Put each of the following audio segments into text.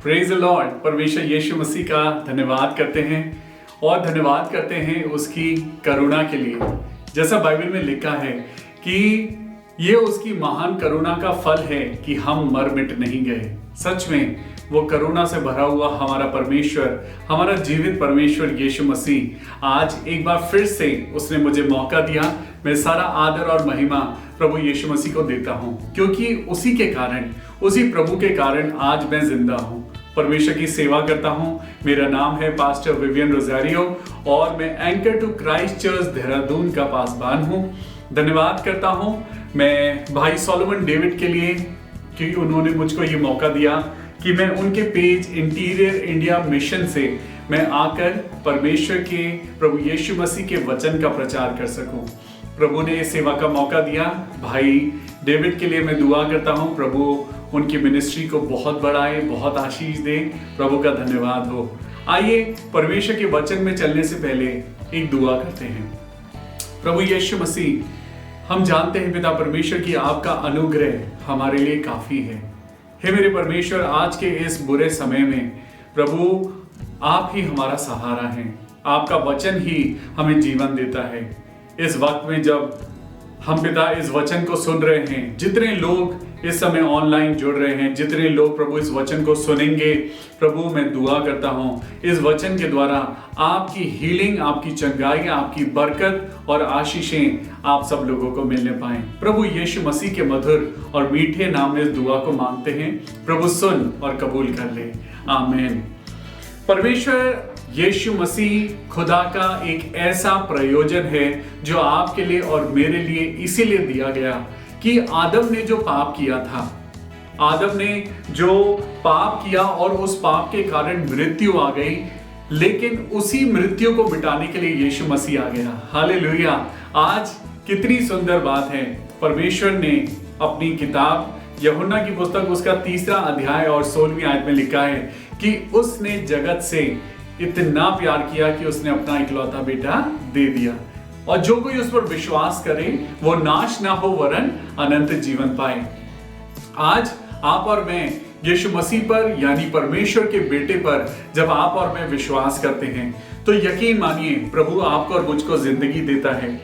Praise the Lord. परमेश्वर यीशु मसीह का धन्यवाद करते हैं और धन्यवाद करते हैं उसकी करुणा के लिए। जैसा बाइबल में लिखा है कि ये उसकी महान करुणा का फल है कि हम मर मिट नहीं गए। सच में वो करुणा से भरा हुआ हमारा परमेश्वर, हमारा जीवित परमेश्वर यीशु मसीह आज एक बार फिर से उसने मुझे मौका दिया। मैं सारा आदर और महिमा प्रभु यीशु मसीह को देता हूं, क्योंकि उसी के कारण, उसी प्रभु के कारण आज मैं जिंदा हूं, परमेश्वर की सेवा करता हूं। मेरा नाम है पास्टर विवियन रोजारियो और मैं anchor to Christ Church Dehradun का पासबान हूं। धन्यवाद करता हूं मैं भाई सोलोमन डेविड के लिए कि उन्होंने मुझको ये मौका दिया कि मैं उनके पेज इंटीरियर इंडिया मिशन से मैं आकर परमेश्वर के प्रभु यीशु मसीह के वचन का प्रचार कर सकूं। प्रभु ने सेवा का मौका दिया। भाई डेविड के लिए मैं दुआ करता हूं, प्रभु उनकी मिनिस्ट्री को बहुत बढ़ाए, बहुत आशीष दे। प्रभु का धन्यवाद हो। आइए परमेश्वर के वचन में चलने से पहले एक दुआ करते हैं। प्रभु यीशु मसीह, हम जानते हैं पिता परमेश्वर की आपका अनुग्रह हमारे लिए काफी है। हे मेरे परमेश्वर, आज के इस बुरे समय में प्रभु आप ही हमारा सहारा हैं। आपका वचन ही हमें जीवन देता है। इस वक्त में जब हम पिता इस वचन को सुन रहे हैं, जितने लोग इस समय ऑनलाइन जुड़ रहे हैं, जितने लोग प्रभु इस वचन को सुनेंगे, प्रभु मैं दुआ करता हूं इस वचन के द्वारा आपकी हीलिंग, आपकी चंगाई, आपकी बरकत और आशीषें आप सब लोगों को मिलने पाएं। प्रभु यीशु मसीह के मधुर और मीठे नाम में इस दुआ को मांगते हैं। प्रभु सुन और कबूल कर ले। आमीन। परमेश्वर यीशु मसीह खुदा का एक ऐसा प्रयोजन है जो आपके लिए और मेरे लिए इसीलिए दिया गया कि आदम ने जो पाप किया था, आदम ने जो पाप किया और उस पाप के कारण मृत्यु आ गई, लेकिन उसी मृत्यु को मिटाने के लिए यीशु मसीह आ गया। हालेलुया। आज कितनी सुंदर बात है। परमेश्वर ने अपनी किताब यूहन्ना की पुस्तक उसका 3 अध्याय और 16वीं आयत में लिखा है कि उसने जगत से इतना प्यार किया कि उसने अपना इकलौता बेटा दे दिया, और जो कोई उस पर विश्वास करे वो नाश ना हो वरन अनंत जीवन पाए। आज आप और मैं यीशु मसीह पर यानी परमेश्वर के बेटे पर जब आप और मैं विश्वास करते हैं तो यकीन मानिए प्रभु आपको और मुझको जिंदगी देता है।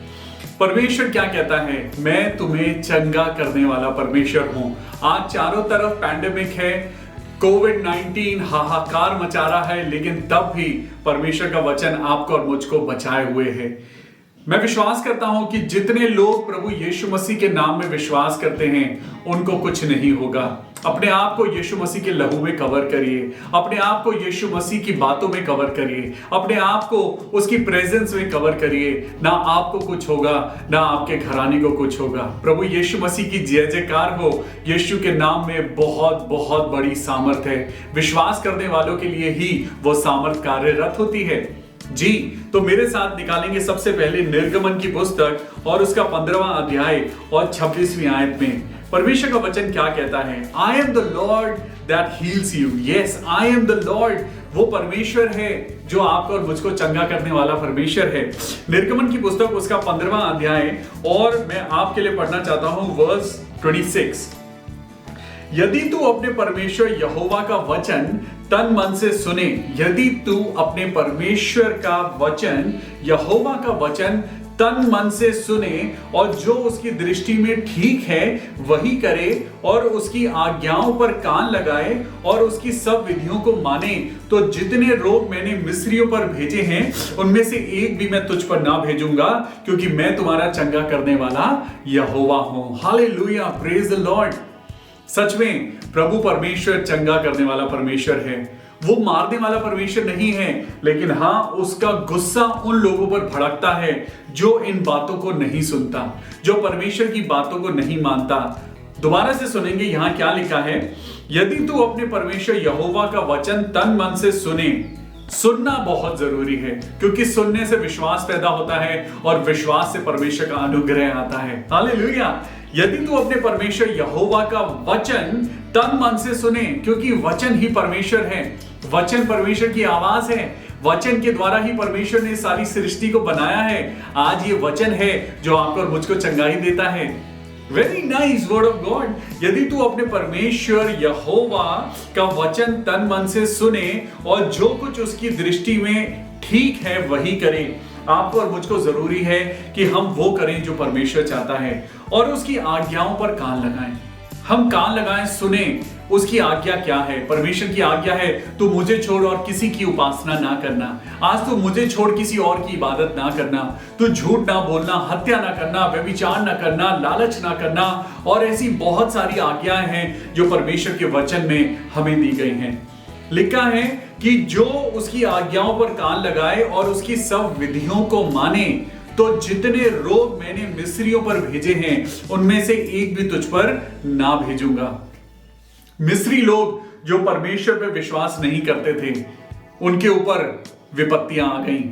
परमेश्वर क्या कहता है? मैं तुम्हें चंगा करने वाला परमेश्वर हूं। आज चारों तरफ पैंडेमिक है, कोविड-19 हाहाकार मचा रहा है, लेकिन तब भी परमेश्वर का वचन आपको और मुझको बचाए हुए है। मैं विश्वास करता हूं कि जितने लोग प्रभु यीशु मसीह के नाम में विश्वास करते हैं उनको कुछ नहीं होगा। अपने आप को यीशु मसीह के लहू में कवर करिए, अपने आप को यीशु मसीह की बातों में कवर करिए, अपने आप को उसकी प्रेजेंस में कवर करिए। ना आपको कुछ होगा, ना आपके घराने को कुछ होगा। प्रभु यीशु मसीह की जय जयकार हो। यीशु के नाम में बहुत बहुत बड़ी सामर्थ है। विश्वास करने वालों के लिए ही वो सामर्थ कार्यरत होती है। जी, तो मेरे साथ निकालेंगे सबसे पहले निर्गमन की पुस्तक और उसका 15वां अध्याय और 26वीं आयत में परमेश्वर का वचन क्या कहता है? I am the Lord that heels you. Yes, I am the Lord. वो परमेश्वर है जो आपको और मुझको चंगा करने वाला परमेश्वर है। निर्गमन की पुस्तक उसका 15वां अध्याय और मैं आपके लिए पढ़ना चाहता हूं वर्स 26। यदि तू अपने परमेश्वर यहोवा का वचन तन मन से सुने, यदि तू अपने परमेश्वर का वचन, यहोवा का वचन तन मन से सुने और जो उसकी दृष्टि में ठीक है वही करे और उसकी आज्ञाओं पर कान लगाए और उसकी सब विधियों को माने, तो जितने रोग मैंने मिस्रियों पर भेजे हैं उनमें से एक भी मैं तुझ पर ना भेजूंगा, क्योंकि मैं तुम्हारा चंगा करने वाला यहोवा हूं। Hallelujah, praise the Lord. सच में प्रभु परमेश्वर चंगा करने वाला परमेश्वर है। वो मारने वाला परमेश्वर नहीं है, लेकिन हाँ, उसका गुस्सा उन लोगों पर भड़कता है जो इन बातों को नहीं सुनता, जो परमेश्वर की बातों को नहीं मानता। दोबारा से सुनेंगे यहां क्या लिखा है? यदि तू अपने परमेश्वर यहोवा का वचन तन मन से सुने। सुनना बहुत जरूरी है, क्योंकि सुनने से विश्वास पैदा होता है और विश्वास से परमेश्वर का अनुग्रह आता है। हालेलुया। यदि तू अपने परमेश्वर यहोवा का वचन तन मन से सुने, क्योंकि वचन ही परमेश्वर है, वचन परमेश्वर की आवाज है, वचन के द्वारा ही परमेश्वर ने सारी सृष्टि को बनाया है। आज ये वचन है जो आपको और मुझको चंगाई देता है। Very nice word of God. यदि तू अपने परमेश्वर यहोवा का वचन तन मन से सुने और जो कुछ उसकी दृष्टि में ठीक है वही करे। आपको और मुझको जरूरी है कि हम वो करें जो परमेश्वर चाहता है और उसकी आज्ञाओं पर कान लगाएं। हम कान लगाएं, सुने उसकी आज्ञा क्या है। परमेश्वर की आज्ञा है तू मुझे छोड़ और किसी की उपासना ना करना। आज तू मुझे छोड़ किसी और की इबादत ना करना। तू झूठ ना बोलना, हत्या ना करना, व्यभिचार ना करना, लालच ना करना और ऐसी बहुत सारी आज्ञाएं हैं जो परमेश्वर के वचन में हमें दी गई हैं। लिखा है कि जो उसकी आज्ञाओं पर कान लगाए और उसकी सब विधियों को माने तो जितने रोग मैंने मिस्रियों पर भेजे हैं उनमें से एक भी तुझ पर ना भेजूंगा। मिस्री लोग जो परमेश्वर पे विश्वास नहीं करते थे उनके ऊपर विपत्तियां आ गई,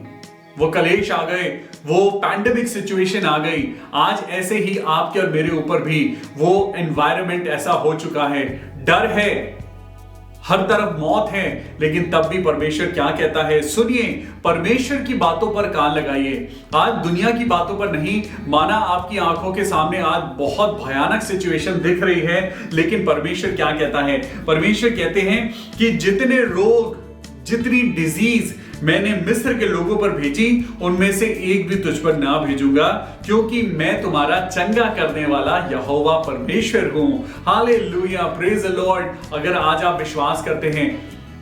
वो कलेश आ गए, वो पैंडेमिक सिचुएशन आ गई। आज ऐसे ही आपके और मेरे ऊपर भी वो एनवायरनमेंट ऐसा हो चुका है, डर है, हर तरफ मौत है, लेकिन तब भी परमेश्वर क्या कहता है? सुनिए, परमेश्वर की बातों पर कान लगाइए। आज दुनिया की बातों पर नहीं, माना आपकी आंखों के सामने आज बहुत भयानक सिचुएशन दिख रही है, लेकिन परमेश्वर क्या कहता है? परमेश्वर कहते हैं कि जितने रोग, जितनी डिजीज मैंने मिस्र के लोगों पर भेजी उनमें से एक भी तुझ पर ना भेजूंगा, क्योंकि मैं तुम्हारा चंगा करने वाला यहोवा परमेश्वर हूं। Hallelujah, praise the Lord. अगर आज आप विश्वास करते हैं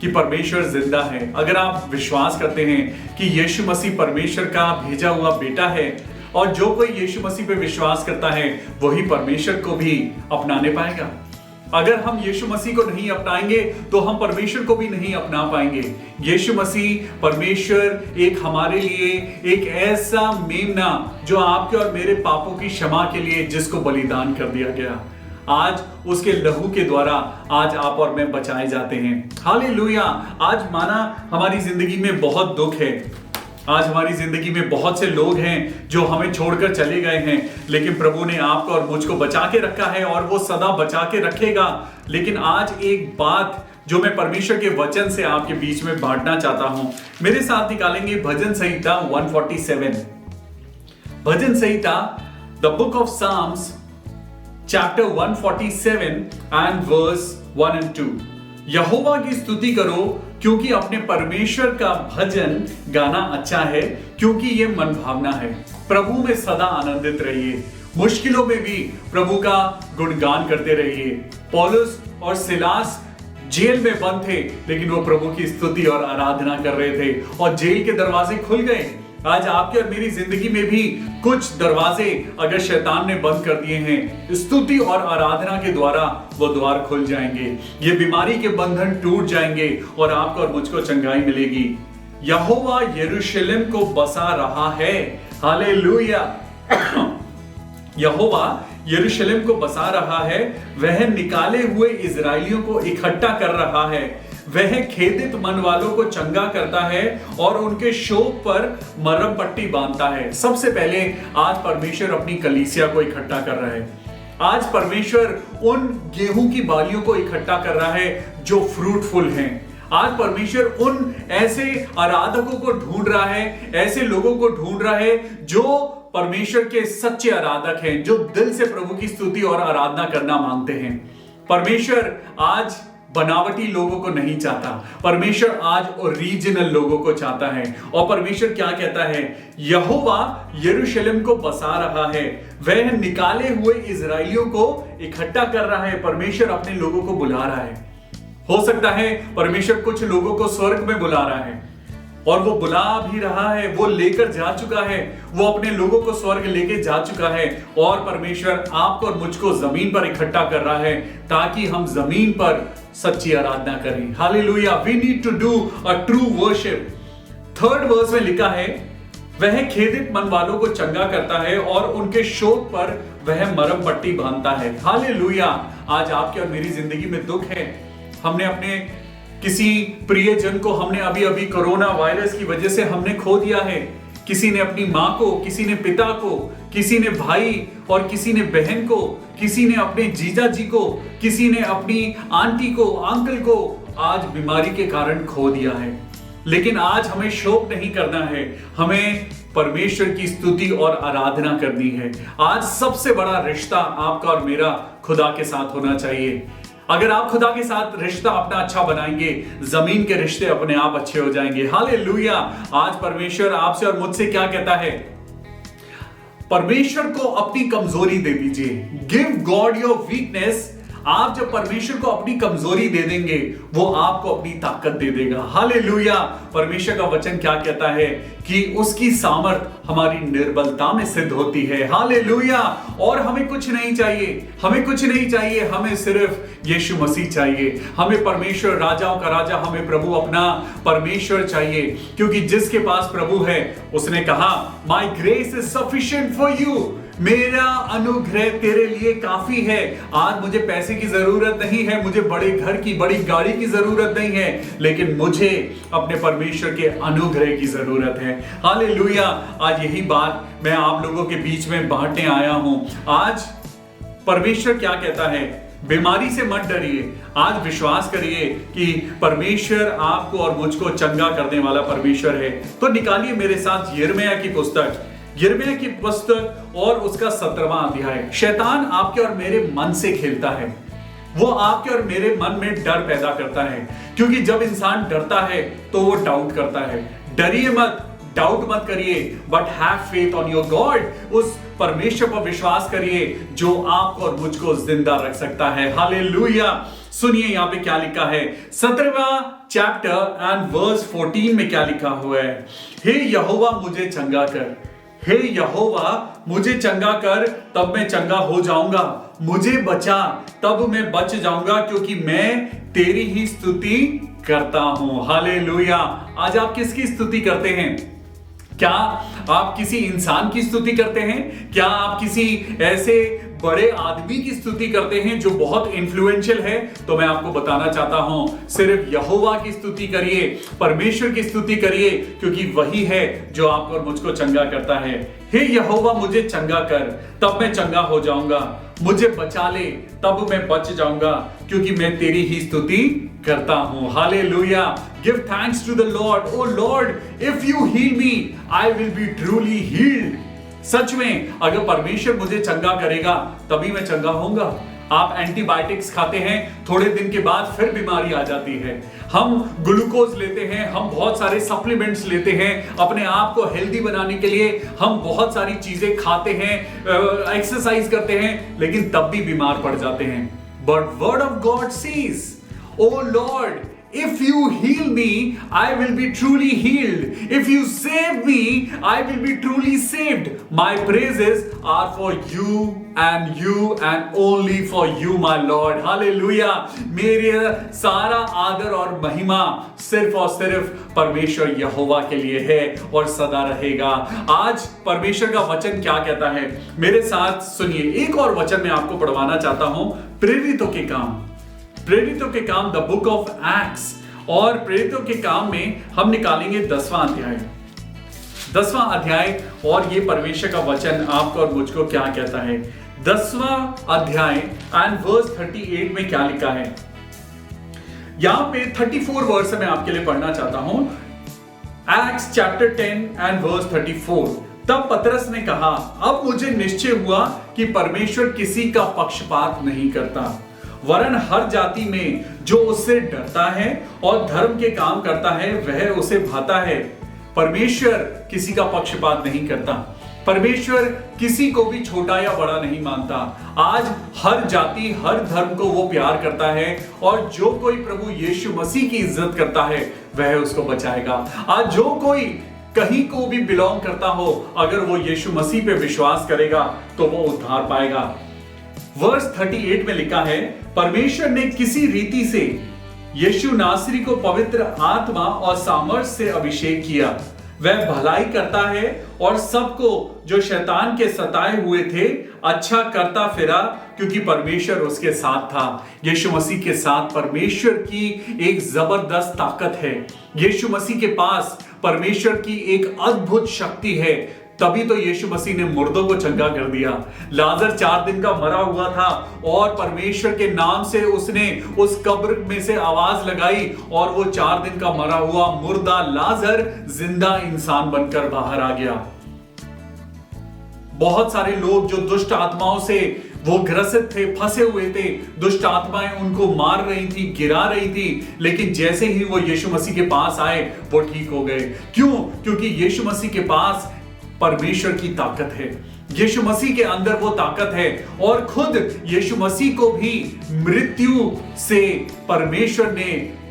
कि परमेश्वर जिंदा है, अगर आप विश्वास करते हैं कि यीशु मसीह परमेश्वर का भेजा हुआ बेटा है और जो कोई यीशु मसीह पे विश्वास करता है वही परमेश्वर को भी अपनाने पाएगा। अगर हम यीशु मसीह को नहीं अपनाएंगे तो हम परमेश्वर को भी नहीं अपना पाएंगे। यीशु मसीह परमेश्वर एक हमारे लिए एक ऐसा मेमना जो आपके और मेरे पापों की क्षमा के लिए जिसको बलिदान कर दिया गया, आज उसके लहू के द्वारा आज आप और मैं बचाए जाते हैं। हालेलुया। आज माना हमारी जिंदगी में बहुत दुख है, आज हमारी जिंदगी में बहुत से लोग हैं जो हमें छोड़कर चले गए हैं, लेकिन प्रभु ने आपको और मुझको बचा के रखा है और वो सदा बचा के रखेगा। लेकिन आज एक बात जो मैं परमेश्वर के वचन से आपके बीच में बांटना चाहता हूं, मेरे साथ निकालेंगे भजन संहिता 147। भजन संहिता, the book of psalms, chapter 147 and verse 1 and 2। यहोवा की स्तुति करो क्योंकि अपने परमेश्वर का भजन गाना अच्छा है, क्योंकि ये मन भावना है। प्रभु में सदा आनंदित रहिए, मुश्किलों में भी प्रभु का गुणगान करते रहिए। पौलुस और सिलास जेल में बंद थे, लेकिन वो प्रभु की स्तुति और आराधना कर रहे थे और जेल के दरवाजे खुल गए। आज आपके और मेरी जिंदगी में भी कुछ दरवाजे अगर शैतान ने बंद कर दिए हैं, स्तुति और आराधना के द्वारा वो द्वार खुल जाएंगे, ये बीमारी के बंधन टूट जाएंगे और आपको और मुझको चंगाई मिलेगी। यहोवा यरूशलेम को बसा रहा है। हालेलुया। यहोवा यरूशलेम को बसा रहा है, वह निकाले हुए इजरायलियों को इकट्ठा कर रहा है, वह खेदित मन वालों को चंगा करता है और उनके शोक पर मरहम पट्टी बांधता है। सबसे पहले आज परमेश्वर अपनी कलीसिया को इकट्ठा कर रहा है। आज परमेश्वर उन गेहूं की बालियों को इकट्ठा कर रहा है जो फ्रूटफुल हैं। आज परमेश्वर उन ऐसे आराधकों को ढूंढ रहा है, ऐसे लोगों को ढूंढ रहा है जो परमेश्वर के सच्चे आराधक हैं, जो दिल से प्रभु की स्तुति और आराधना करना मांगते हैं। परमेश्वर आज बनावटी लोगों को नहीं चाहता, परमेश्वर आज ओरिजिनल लोगों को चाहता है। और परमेश्वर क्या कहता है? यहोवा यरूशलेम को बसा रहा है, वह निकाले हुए इजरायलियों को इकट्ठा कर रहा है। परमेश्वर अपने लोगों को बुला रहा है। हो सकता है परमेश्वर कुछ लोगों को स्वर्ग में बुला रहा है और वो बुला भी रहा है, वो लेकर जा चुका है, वो अपने लोगों को स्वर्ग लेके जा चुका है और परमेश्वर आपको और मुझको जमीन पर इकट्ठा कर रहा है ताकि हम जमीन पर सच्ची आराधना करें। Hallelujah. We need to do a true worship. 3rd verse में लिखा है, वह खेदित मन वालों को चंगा करता है और उनके शोक पर वह मरहम पट्टी बांधता है। हालेलुया। आज आपके और मेरी जिंदगी में दुख है, हमने अपने किसी प्रियजन को हमने अभी अभी कोरोना वायरस की वजह से हमने खो दिया है। किसी ने अपनी माँ को, किसी ने पिता को, किसी ने भाई और किसी ने बहन को, किसी ने अपने जीजा जी को, किसी ने अपनी आंटी को, अंकल को आज बीमारी के कारण खो दिया है। लेकिन आज हमें शोक नहीं करना है, हमें परमेश्वर की स्तुति और आराधना करनी है। आज सबसे बड़ा रिश्ता आपका और मेरा खुदा के साथ होना चाहिए। अगर आप खुदा के साथ रिश्ता अपना अच्छा बनाएंगे, जमीन के रिश्ते अपने आप अच्छे हो जाएंगे। हालेलुया। आज परमेश्वर आपसे और मुझसे क्या कहता है? परमेश्वर को अपनी कमजोरी दे दीजिए। Give God your weakness. आप जब परमेश्वर को अपनी कमजोरी दे देंगे, वो आपको अपनी ताकत दे देगा। हालेलुया। परमेश्वर का वचन क्या कहता है कि उसकी सामर्थ हमारी निर्बलता में सिद्ध होती है। हालेलुया। और हमें कुछ नहीं चाहिए, हमें कुछ नहीं चाहिए, हमें सिर्फ यीशु मसीह चाहिए। हमें परमेश्वर, राजाओं का राजा, हमें प्रभु अपना परमेश्वर चाहिए, क्योंकि जिसके पास प्रभु है उसने कहा, माई grace is sufficient for you. मेरा अनुग्रह तेरे लिए काफी है। आज मुझे पैसे की जरूरत नहीं है, मुझे बड़े घर की, बड़ी गाड़ी की जरूरत नहीं है, लेकिन मुझे अपने परमेश्वर के अनुग्रह की जरूरत है। हालेलुया। आज यही बात मैं आप लोगों के बीच में बांटने आया हूं। आज परमेश्वर क्या कहता है? बीमारी से मत डरिए। आज विश्वास करिए कि परमेश्वर आपको और मुझको चंगा करने वाला परमेश्वर है। तो निकालिए मेरे साथ यिर्मयाह की पुस्तक, यिर्मयाह की पुस्तक और उसका 17वां अध्याय। शैतान आपके और मेरे मन से खेलता है। वो आपके और मेरे मन में डर पैदा करता है, क्योंकि जब इंसान डरता है तो वो डाउट करता है। डरिए मत, डाउट मत करिए, but have faith on your God. उस परमेश्वर पर विश्वास करिए जो आपको और मुझको जिंदा रख सकता है। हालेलुया। सुनिए यहां पे क्या लिखा है, 17वां चैप्टर एंड वर्स 14 में क्या लिखा हुआ है। हे यहोवा मुझे चंगा कर, हे यहोवा मुझे चंगा कर, तब मैं चंगा हो जाऊंगा। मुझे बचा, तब मैं बच जाऊंगा, क्योंकि मैं तेरी ही स्तुति करता हूं। हालेलुया। आज आप किसकी स्तुति करते हैं? क्या आप किसी इंसान की स्तुति करते हैं? क्या आप किसी ऐसे बड़े आदमी की स्तुति करते हैं जो बहुत इन्फ्लुएंशियल है? तो मैं आपको बताना चाहता हूं, सिर्फ यहोवा की स्तुति करिए, परमेश्वर की स्तुति करिए, क्योंकि वही है जो आपको और मुझको चंगा करता है। हे यहोवा मुझे चंगा कर, तब मैं चंगा हो जाऊंगा। मुझे बचा ले, तब मैं बच जाऊंगा, क्योंकि मैं तेरी ही स्तुति करता हूं। Hallelujah. Give thanks to the Lord. O Lord, if you heal me, I will be truly healed. सच में अगर परमेश्वर मुझे चंगा करेगा तभी मैं चंगा होऊंगा। आप एंटीबायोटिक्स खाते हैं, थोड़े दिन के बाद फिर बीमारी आ जाती है। हम ग्लूकोज लेते हैं, हम बहुत सारे सप्लीमेंट्स लेते हैं अपने आप को हेल्दी बनाने के लिए, हम बहुत सारी चीजें खाते हैं, एक्सरसाइज करते हैं, लेकिन तब भी बीमार पड़ जाते हैं। But word of God says, O Lord, if you heal me, I will be truly healed. If you save me, I will be truly saved. My praises are for you and only for you, my Lord. Hallelujah. मेरे सारा आदर और महिमा सिर्फ और सिर्फ परमेश्वर यहोवा के लिए है और सदा रहेगा। आज परमेश्वर का वचन क्या कहता है, मेरे साथ सुनिए। एक और वचन मैं आपको पढ़वाना चाहता हूं, प्रेरितों के काम, प्रेरितों के काम, द बुक ऑफ एक्ट्स। और प्रेरितों के काम में हम निकालेंगे 10वां अध्याय, 10वां अध्याय। और ये परमेश्वर का वचन आपको और मुझको क्या कहता है। 10वां अध्याय एंड वर्स 38 में क्या लिखा है। यहां पे 34 वर्स मैं आपके लिए पढ़ना चाहता हूं। Acts chapter 10 and verse 34। तब पतरस ने कहा, अब मुझे निश्चय हुआ कि परमेश्वर किसी का पक्षपात नहीं करता, वरन हर जाति में जो उससे डरता है और धर्म के काम करता है वह उसे भाता है। परमेश्वर किसी का पक्षपात नहीं करता। परमेश्वर किसी को भी छोटा या बड़ा नहीं मानता। आज हर जाति, हर धर्म को वो प्यार करता है, और जो कोई प्रभु यीशु मसीह की इज्जत करता है वह उसको बचाएगा। आज जो कोई कहीं को भी बिलोंग करता हो, अगर वो यीशु मसीह पे विश्वास करेगा तो वो उद्धार पाएगा। वर्स 38 में लिखा है, परमेश्वर ने किसी रीति से यीशु नासरी को पवित्र आत्मा और सामर्थ से अभिषेक किया। वह भलाई करता है और सबको जो शैतान के सताए हुए थे अच्छा करता फिरा, क्योंकि परमेश्वर उसके साथ था। यीशु मसीह के साथ परमेश्वर की एक जबरदस्त ताकत है। यीशु मसीह के पास परमेश्वर की एक अद्भुत शक्ति है। तभी तो यीशु मसीह ने मुर्दों को चंगा कर दिया। लाजर 4 दिन का मरा हुआ था और परमेश्वर के नाम से उसने उस कब्र में से आवाज लगाई और वो 4 दिन का मरा हुआ मुर्दा लाजर जिंदा इंसान बनकर बाहर आ गया। बहुत सारे लोग जो दुष्ट आत्माओं से वो ग्रसित थे, फंसे हुए थे, दुष्ट आत्माएं उनको मार रही थी, गिरा रही थी, लेकिन जैसे ही वो यीशु मसीह के पास आए वो ठीक हो गए। क्यों? क्योंकि यीशु मसीह के पास परमेश्वर की ताकत है, यीशु मसीह के अंदर वो ताकत है, और खुद यीशु मसीह को भी मृत्यु से परमेश्वर ने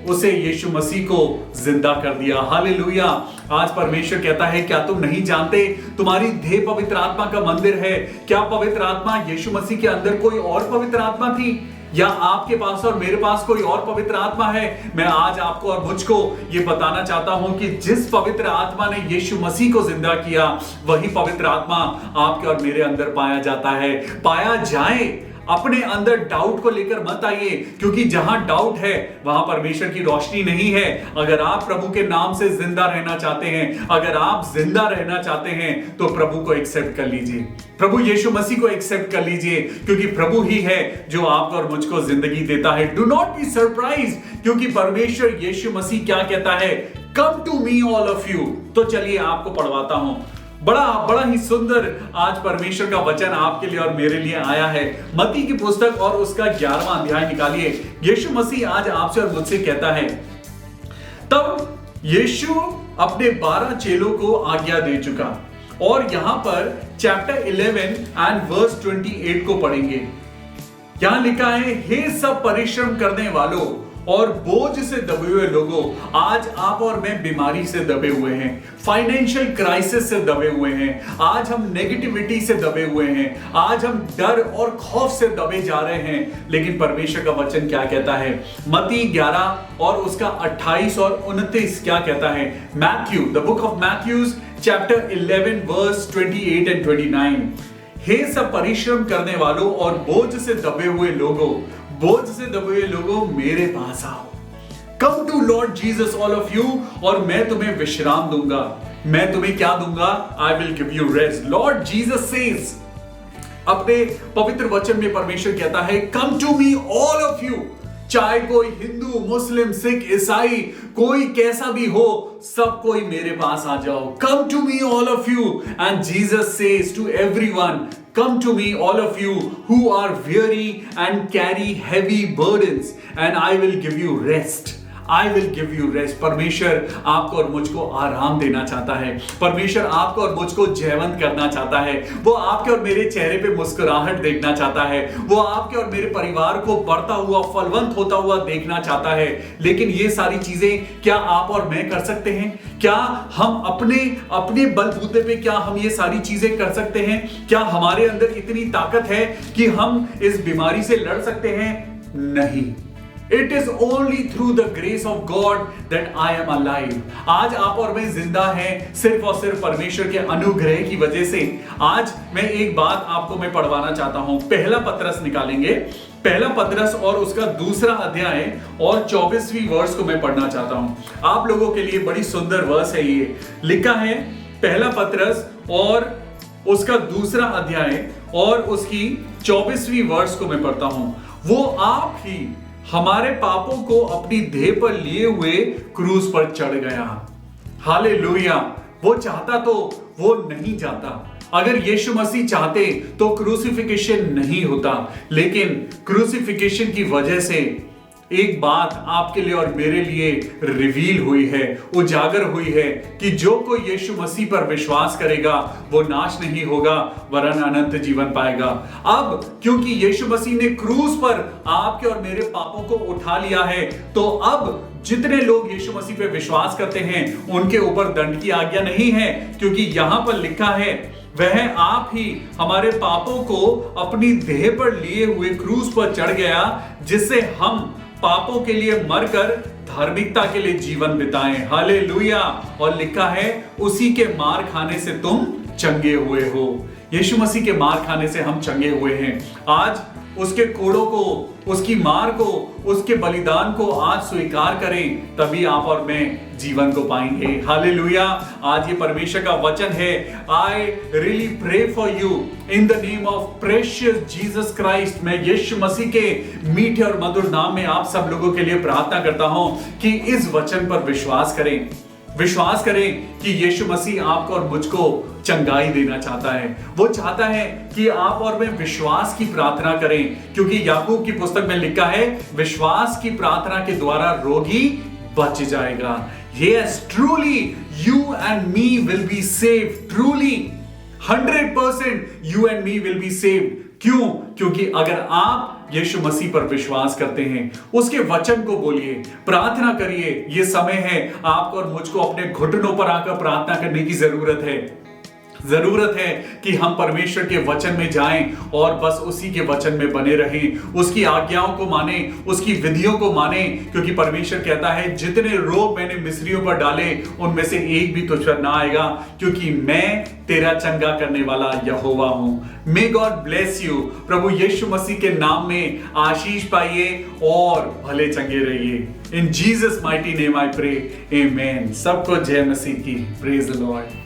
उसे यीशु मसीह को जिंदा कर दिया। हालेलुया। आज परमेश्वर कहता है, क्या तुम नहीं जानते तुम्हारी देह पवित्र आत्मा का मंदिर है? क्या पवित्र आत्मा यीशु मसीह के अंदर कोई और पवित्र आत्मा थी, या आपके पास और मेरे पास कोई और पवित्र आत्मा है? मैं आज आपको और मुझको ये बताना चाहता हूं कि जिस पवित्र आत्मा ने यीशु मसीह को जिंदा किया, वही पवित्र आत्मा आपके और मेरे अंदर पाया जाता है, पाया जाए। अपने अंदर डाउट को लेकर मत आइए, क्योंकि जहां डाउट है वहां परमेश्वर की रोशनी नहीं है। अगर आप प्रभु के नाम से जिंदा रहना चाहते हैं, अगर आप जिंदा रहना चाहते हैं, तो प्रभु को एक्सेप्ट कर लीजिए, प्रभु यीशु मसीह को एक्सेप्ट कर लीजिए, क्योंकि प्रभु ही है जो आपको और मुझको जिंदगी देता है। डू नॉट बी सरप्राइज, क्योंकि परमेश्वर यीशु मसीह क्या कहता है? Come to me all of you. तो चलिए आपको पढ़वाता हूं। बड़ा ही सुंदर आज परमेश्वर का वचन आपके लिए और मेरे लिए आया है। मत्ती की पुस्तक और उसका 11वां अध्याय निकालिए। यीशु मसीह आज आपसे और मुझसे कहता है, तब यीशु अपने 12 चेलों को आज्ञा दे चुका, और यहां पर चैप्टर 11 एंड वर्स 28 को पढ़ेंगे। यहां लिखा है, हे सब परिश्रम करने वालों और बोझ से दबे हुए लोगों, आज आप और मैं बीमारी से दबे हुए हैं, फाइनेंशियल क्राइसिस से दबे हुए हैं, आज हम नेगेटिविटी से दबे हुए हैं, आज हम डर और खौफ से दबे जा रहे हैं। लेकिन परमेश्वर का वचन क्या कहता है? मत्ती 11 और उसका 28 और 29 क्या कहता है? Matthew, the book of Matthews chapter 11 verse 28 and 29। हे सब परिश्रम करने वालों और बोझ से दबे हुए लोगों, बोझ से दबे हुए लोगों, मेरे पास आओ। Come to Lord Jesus all of you, और मैं तुम्हें विश्राम दूंगा। मैं तुम्हें क्या दूंगा? I will give you rest. Lord Jesus says, अपने पवित्र वचन में परमेश्वर कहता है, come to me all of you. चाहे कोई हिंदू, मुस्लिम, सिख, ईसाई, कोई कैसा भी हो, सब कोई मेरे पास आ जाओ। Come to me all of you, and Jesus says to everyone, come to me all of you who are weary and carry heavy burdens, and I will give you rest. I will give you rest. परमेश्वर आपको और मुझको आराम देना चाहता है। परमेश्वर आपको और मुझको जयवंत करना चाहता है। वो आपके और मेरे चेहरे पे मुस्कुराहट देखना चाहता है। वो आपके और मेरे परिवार को बढ़ता हुआ, फलवंत होता हुआ देखना चाहता है। लेकिन ये सारी चीजें क्या आप और मैं कर सकते हैं? क्या हम अपने बलबूते पे क्या हम ये सारी चीजें कर सकते हैं? क्या हमारे अंदर इतनी ताकत है कि हम इस बीमारी से लड़ सकते हैं? नहीं। It is only through the grace of God that I am alive. आज आप और मैं जिंदा हैं सिर्फ और सिर्फ परमेश्वर के अनुग्रह की वजह से। आज मैं एक बात आपको मैं पढ़वाना चाहता हूं। पहला पत्रस निकालेंगे, पहला पत्रस और उसका 2रा अध्याय और 24वीं वर्स को मैं पढ़ना चाहता हूं। आप लोगों के लिए बड़ी सुंदर वर्स है ये। लिखा है पहला पत्रस और उसका 2रा अध्याय और उसकी 24वीं वर्स को मैं पढ़ता हूं। वो आप ही हमारे पापों को अपनी देह पर लिए हुए क्रूस पर चढ़ गया। हालेलुया। वो चाहता तो वो नहीं जाता। अगर यीशु मसीह चाहते तो क्रूसिफिकेशन नहीं होता, लेकिन क्रूसिफिकेशन की वजह से एक बात आपके लिए और मेरे लिए रिवील हुई है, उजागर हुई है कि जो कोई यीशु मसीह पर विश्वास करेगा वो नाश नहीं होगा वरन अनंत जीवन पाएगा। अब क्योंकि यीशु मसीह ने क्रूस पर आपके और मेरे पापों को उठा लिया है, तो अब जितने लोग यीशु मसीह पे विश्वास करते हैं उनके ऊपर दंड की आज्ञा नहीं है, क्योंकि यहां पर लिखा है, वह आप ही हमारे पापों को अपनी देह पर लिए हुए क्रूस पर चढ़ गया, जिससे हम पापों के लिए मरकर धार्मिकता के लिए जीवन बिताएं। हालेलुया। और लिखा है, उसी के मार खाने से तुम चंगे हुए हो। यीशु मसीह के मार खाने से हम चंगे हुए हैं। आज उसके कोड़ों को, उसकी मार को, उसके बलिदान को आज स्वीकार करें, तभी आप और मैं जीवन को पाएंगे। हालेलुया। आज ये परमेश्वर का वचन है। I really pray for you in the name of precious Jesus Christ. मैं यीशु मसीह के मीठे और मधुर नाम में आप सब लोगों के लिए प्रार्थना करता हूं कि इस वचन पर विश्वास करें। विश्वास करें कि यीशु मसीह आपको और मुझको चंगाई देना चाहता है। वो चाहता है कि आप और मैं विश्वास की प्रार्थना करें, क्योंकि याकूब की पुस्तक में लिखा है विश्वास की प्रार्थना के द्वारा रोगी बच जाएगा। Yes, truly you and me will be saved. Truly 100% you and me will be saved. क्यों? क्योंकि अगर आप यीशु मसीह पर विश्वास करते हैं, उसके वचन को बोलिए, प्रार्थना करिए। यह समय है आपको और मुझको अपने घुटनों पर आकर प्रार्थना करने की जरूरत है कि हम परमेश्वर के वचन में जाएं और बस उसी के वचन में बने रहें, उसकी आज्ञाओं को माने, उसकी विधियों को माने, क्योंकि परमेश्वर कहता है जितने रोग मैंने मिस्रियों पर डाले उनमें से एक भी तुझ पर ना आएगा, क्योंकि मैं तेरा चंगा करने वाला यहोवा हूं। May God bless you. प्रभु यीशु मसीह के नाम में आशीष पाइए और भले चंगे रहिए। In Jesus mighty name I pray, amen. सबको जय मसीह की। Praise the Lord.